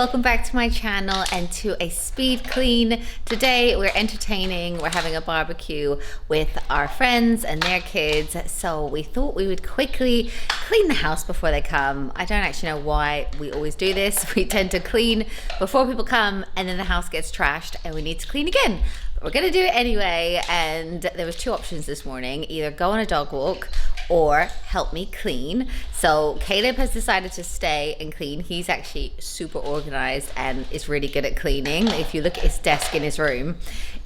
welcome back to my channel and to a speed clean. Today we're entertaining, we're having a barbecue with our friends and their kids, so we thought we would quickly clean the house before they come. I don't actually know why we always do this. We tend to clean before people come and then the house gets trashed and we need to clean again. But we're gonna do it anyway, and there was two options this morning: either go on a dog walk or help me clean. So Caleb has decided to stay and clean. He's actually super organized and is really good at cleaning. If you look at his desk in his room,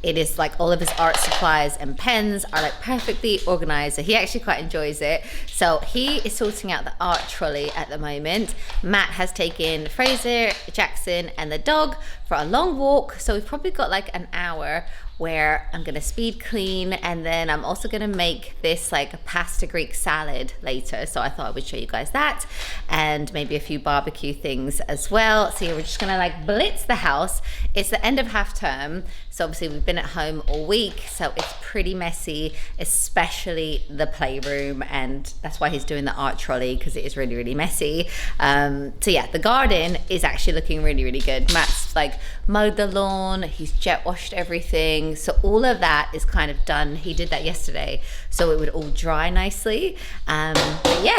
it is like all of his art supplies and pens are like perfectly organized. So he actually quite enjoys it. So he is sorting out the art trolley at the moment. Matt has taken Fraser, Jackson and the dog for a long walk. So we've probably got like an hour where I'm gonna speed clean, and then I'm also gonna make this like a pasta Greek salad later. So I thought I would show you guys that, and maybe a few barbecue things as well. So yeah, we're just gonna like blitz the house. It's the end of half term, so obviously we've been at home all week, so it's pretty messy, especially the playroom, and that's why he's doing the art trolley, because it is really, really messy. So yeah, the garden is actually looking really, really good. Matt's like mowed the lawn, he's jet washed everything. So all of that is kind of done. He did that yesterday, so it would all dry nicely. But yeah,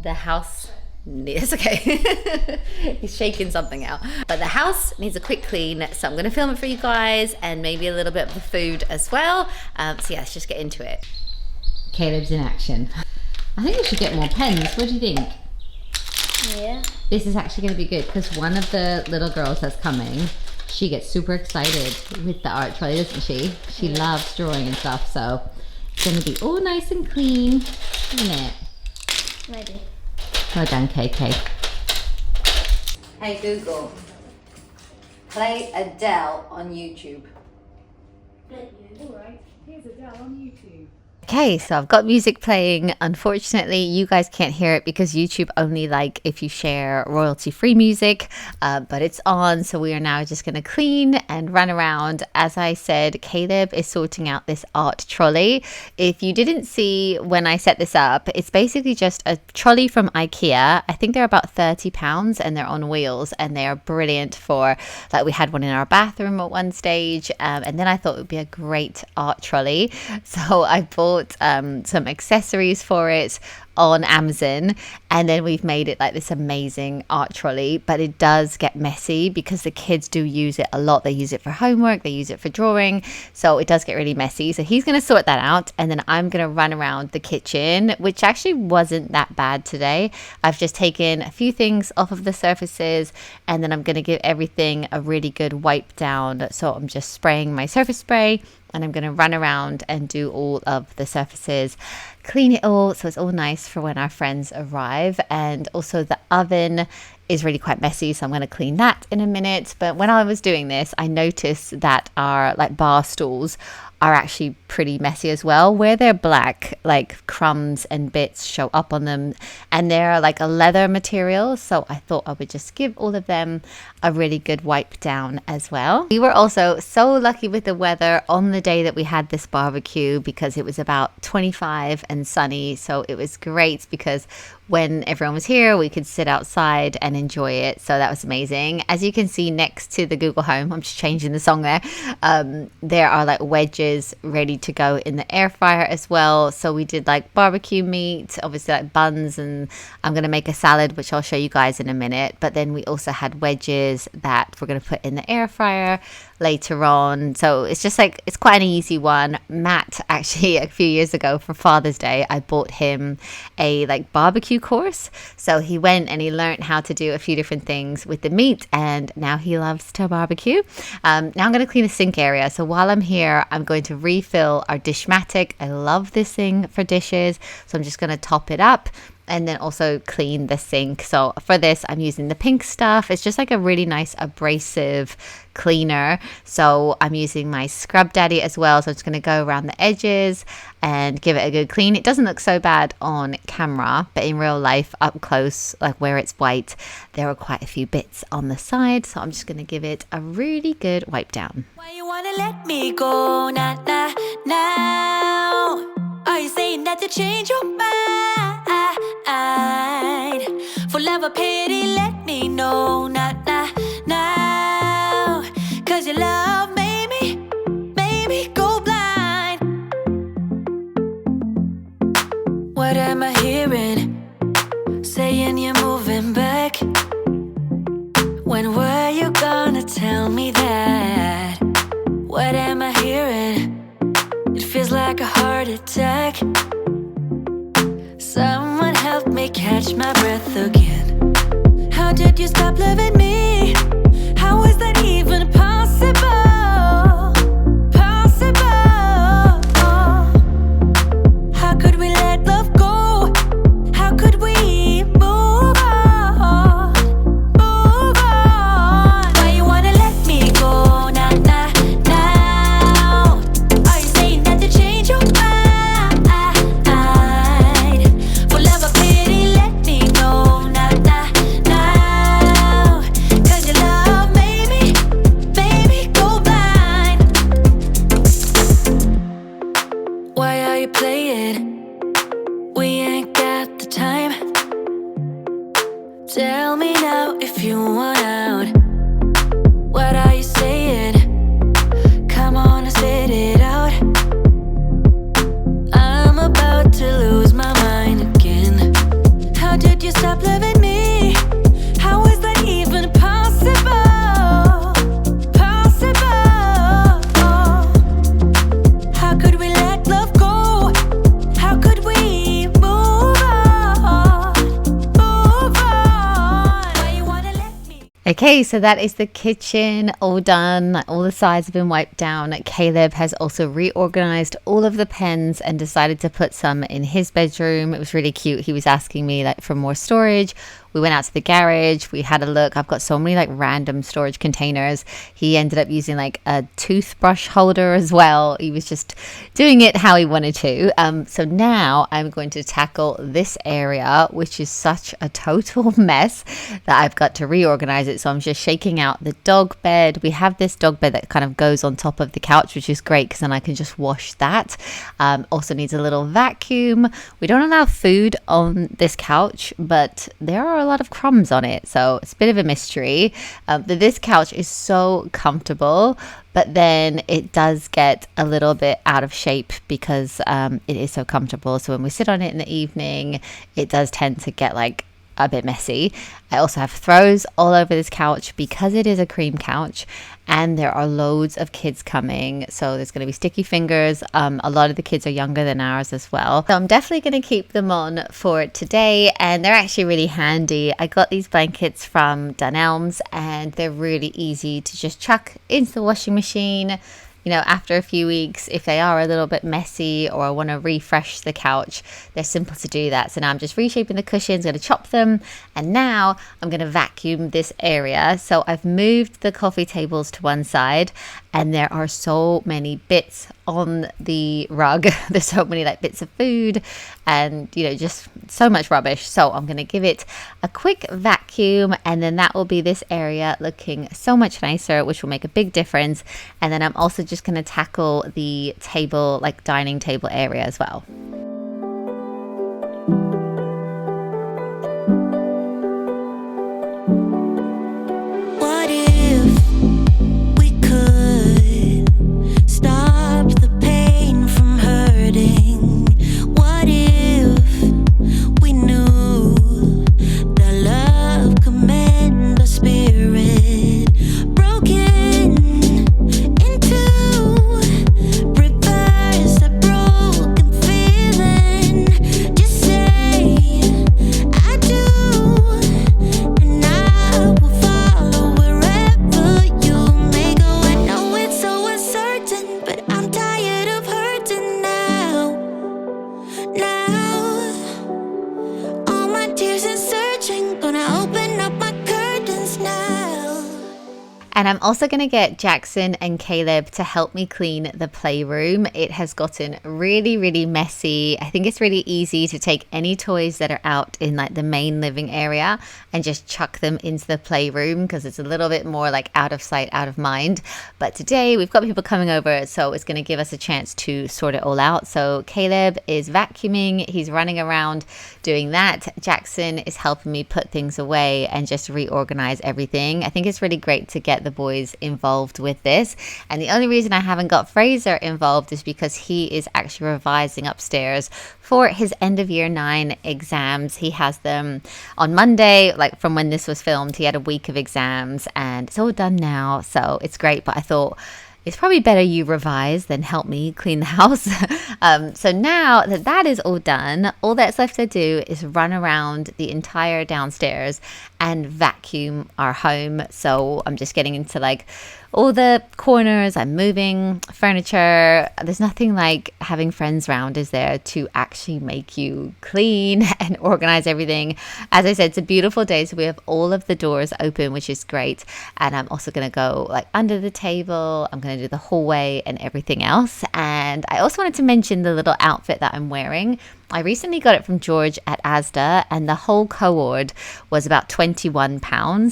the house, it's okay. He's shaking something out. But the house needs a quick clean, so I'm gonna film it for you guys and maybe a little bit of the food as well. So yeah, let's just get into it. Caleb's in action. I think we should get more pens. What do you think? Yeah. This is actually gonna be good because one of the little girls that's coming, she gets super excited with the art trolley, doesn't she? She loves drawing and stuff, so it's gonna be all nice and clean, isn't it? Maybe. Well done, KK. Hey Google, play Adele on YouTube. Alright, here's Adele on YouTube. Okay, so I've got music playing. Unfortunately, you guys can't hear it because YouTube only like if you share royalty-free music, but it's on, so we are now just going to clean and run around. As I said, Caleb is sorting out this art trolley. If you didn't see when I set this up, it's basically just a trolley from IKEA. I think they're about £30 and they're on wheels, and they are brilliant for, like, we had one in our bathroom at one stage, and then I thought it would be a great art trolley. So I bought some accessories for it on Amazon, and then we've made it like this amazing art trolley. But it does get messy because the kids do use it a lot. They use it for homework, they use it for drawing, so it does get really messy. So he's going to sort that out, and then I'm going to run around the kitchen, which actually wasn't that bad today. I've just taken a few things off of the surfaces, and then I'm going to give everything a really good wipe down. So I'm just spraying my surface spray, and I'm going to run around and do all of the surfaces, clean it all so it's all nice for when our friends arrive. And also the oven is really quite messy, so I'm going to clean that in a minute. But when I was doing this, I noticed that our like bar stools are actually pretty messy as well. Where they're black, like crumbs and bits show up on them, and they're like a leather material, so I thought I would just give all of them a really good wipe down as well. We were also so lucky with the weather on the day that we had this barbecue because it was about 25 and sunny, so it was great because when everyone was here, we could sit outside and enjoy it. So that was amazing. As you can see next to the Google Home, I'm just changing the song there. There are like wedges ready to go in the air fryer as well. So we did like barbecue meat, obviously like buns, and I'm going to make a salad, which I'll show you guys in a minute. But then we also had wedges that we're going to put in the air fryer later on. So it's just like, it's quite an easy one. Matt, actually a few years ago for Father's Day, I bought him a like barbecue course. So he went and he learned how to do a few different things with the meat, and now he loves to barbecue. Now I'm going to clean the sink area. So while I'm here, I'm going to refill our Dishmatic. I love this thing for dishes, so I'm just going to top it up and then also clean the sink. So for this, I'm using the pink stuff. It's just like a really nice abrasive cleaner. So I'm using my Scrub Daddy as well. So I'm just going to go around the edges and give it a good clean. It doesn't look so bad on camera, but in real life, up close, like where it's white, there are quite a few bits on the side. So I'm just going to give it a really good wipe down. Why you wanna let me go now? Are you saying that to change your mind? For love or pity, let me know now. attack. Someone help me catch my breath again. How did you stop loving me? How is that even possible? Possible. How could we let love go? How could we move on? Move on. Why you wanna let me go now, now, now? Are you saying that to change your mind? For love or pity, let me know now, now, now. 'Cause your love made me go blind. Why are you playing? We ain't got the time. Tell me now if you want out. What are you saying? Come on and spit it out. I'm about to lose my mind again. How did you stop loving me? How is that even possible? Possible. How could we let love go? How could we move on? Move on. Why you wanna let me? Okay, so that is the kitchen all done. All the sides have been wiped down. Caleb has also reorganized all of the pens and decided to put some in his bedroom. It was really cute. He was asking me like for more storage. We went out to the garage. We had a look. I've got so many like random storage containers. He ended up using like a toothbrush holder as well. He was just doing it how he wanted to. So now I'm going to tackle this area, which is such a total mess that I've got to reorganize it. So I'm just shaking out the dog bed. We have this dog bed that kind of goes on top of the couch, which is great because then I can just wash that. Also needs a little vacuum. We don't allow food on this couch, but there are a lot of crumbs on it, so it's a bit of a mystery. But this couch is so comfortable, but then it does get a little bit out of shape because it is so comfortable. So when we sit on it in the evening, it does tend to get like a bit messy. I also have throws all over this couch because it is a cream couch and there are loads of kids coming, so there's going to be sticky fingers. A lot of the kids are younger than ours as well, so I'm definitely going to keep them on for today, and they're actually really handy. I got these blankets from Dunelm's and they're really easy to just chuck into the washing machine. You know, after a few weeks, if they are a little bit messy or I want to refresh the couch, they're simple to do that. So now I'm just reshaping the cushions, going to chop them, and now I'm going to vacuum this area. So I've moved the coffee tables to one side, and there are so many bits on the rug. There's so many like bits of food and, you know, just so much rubbish. So I'm going to give it a quick vacuum, and then that will be this area looking so much nicer, which will make a big difference. And then I'm also just going to tackle the table, like dining table area as well. What if we could stop the pain from hurting? What if we knew that love could mend the spirit? Broken into reverse a broken feeling. Just say I do, and I will follow wherever you may go. I know it's so uncertain, but I'm tired of hurting now. Now, all my tears and searching, gonna open up my curtains now. And I'm also going to get Jackson and Caleb to help me clean the playroom. It has gotten really, really messy. I think it's really easy to take any toys that are out in like the main living area and just chuck them into the playroom because it's a little bit more like out of sight, out of mind. But today we've got people coming over, so it's going to give us a chance to sort it all out. So Caleb is vacuuming. He's running around doing that. Jackson is helping me put things away and just reorganize everything. I think it's really great to get the boys involved with this, and the only reason I haven't got Fraser involved is because he is actually revising upstairs for his end of year 9 exams. He has them on Monday, like from when this was filmed. He had a week of exams and it's all done now, so it's great. But I thought it's probably better you revise than help me clean the house. So now that that is all done, all that's left to do is run around the entire downstairs and vacuum our home. So I'm just getting into like all the corners. I'm moving furniture. There's nothing like having friends around, is there, to actually make you clean and organize everything. As I said, it's a beautiful day, so we have all of the doors open, which is great. And I'm also going to go like under the table. I'm going to do the hallway and everything else. And I also wanted to mention the little outfit that I'm wearing. I recently got it from George at Asda, and the whole cord was about £21,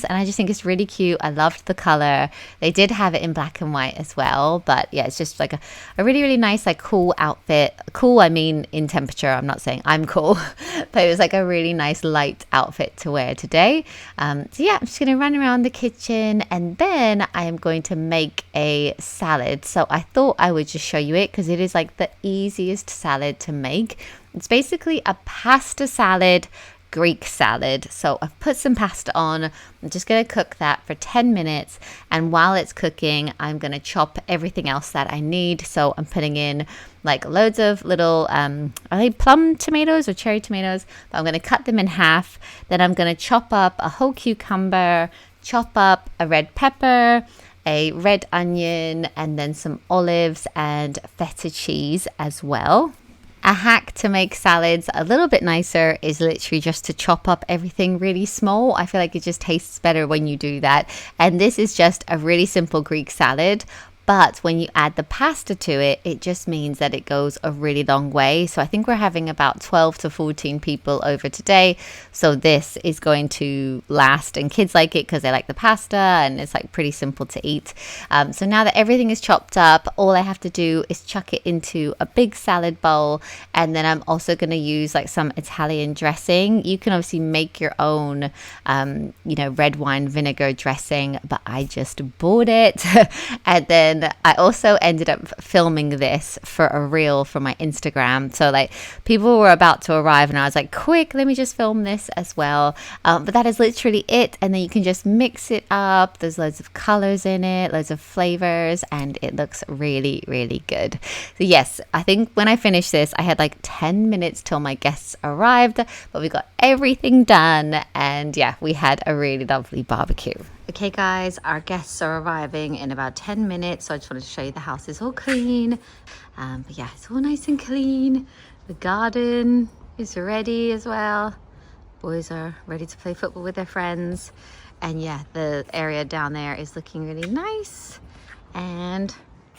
and I just think it's really cute. I loved the color. They did have it in black and white as well, but yeah, it's just like a really, really nice, like cool outfit. Cool, I mean in temperature. I'm not saying I'm cool, but it was like a really nice light outfit to wear today. So yeah, I'm just going to run around the kitchen, and then I am going to make a salad. So I thought I would just show you it because it is like the easiest salad to make. It's basically a pasta salad, Greek salad. So I've put some pasta on. I'm just going to cook that for 10 minutes. And while it's cooking, I'm going to chop everything else that I need. So I'm putting in like loads of little, are they plum tomatoes or cherry tomatoes? But I'm going to cut them in half. Then I'm going to chop up a whole cucumber, chop up a red pepper, a red onion, and then some olives and feta cheese as well. A hack to make salads a little bit nicer is literally just to chop up everything really small. I feel like it just tastes better when you do that. And this is just a really simple Greek salad. But when you add the pasta to it, it just means that it goes a really long way. So I think we're having about 12 to 14 people over today. So this is going to last. And kids like it because they like the pasta and it's like pretty simple to eat. So now that everything is chopped up, all I have to do is chuck it into a big salad bowl. And then I'm also going to use like some Italian dressing. You can obviously make your own, red wine vinegar dressing, but I just bought it. And then I also ended up filming this for a reel for my Instagram. So like people were about to arrive and I was like, quick, let me just film this as well. But that is literally it. And then you can just mix it up. There's loads of colors in it, loads of flavors, and it looks really, really good. So yes, I think when I finished this, I had like 10 minutes till my guests arrived, but we got everything done. And yeah, we had a really lovely barbecue. Okay guys, our guests are arriving in about 10 minutes, so I just wanted to show you the house is all clean. But yeah, it's all nice and clean. The garden is ready as well. Boys are ready to play football with their friends. And yeah, the area down there is looking really nice. And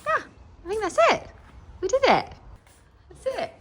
yeah, I think that's it. We did it. That's it.